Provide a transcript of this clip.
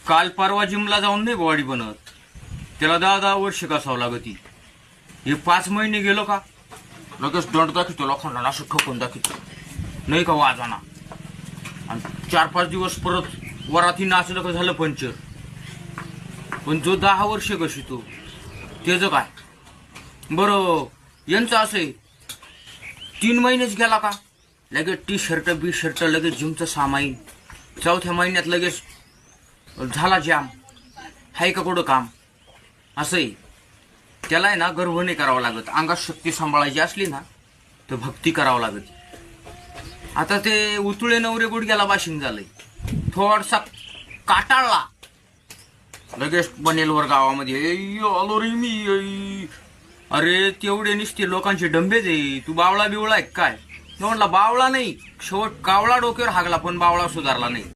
काल परवा जिमला जाऊन नाही बॉडी बनत, त्याला 10 वर्ष कसावं लागती. हे 5 महिने गेलो का लगेच दंड दाखवतो, लोखंडाला असं ठोकून दाखवतो नाही का वाजाना. आणि 4-5 दिवस परत वराती नाचलं का झालं पंचर. पण जो 10 वर्ष कशितो त्याचं काय बरं. यांचं असं 3 महिनेच गेला का लगेच टी-शर्ट बी-शर्ट लगेच जिमचं सामाईन. 4थ्या महिन्यात लगेच झाला जाम. हाय का कुठं काम असंही. त्याला आहे ना गर्व नाही करावा लागत. अंगात शक्ती सांभाळायची असली ना तर भक्ती करावं लागत. आता ते उतुळे नवरे गुडघ्याला बाशिंग झालंय, थोडासा काटाळला लगेच बनेलवर गावामध्ये आलो रे मी. अरे तेवढे निसते लोकांचे डंबेच आहे, तू बावळा बिवळा आहे काय. म्हणला बावळा नाही, शेवट कावळा डोक्यावर हागला पण बावळा सुधारला नाही.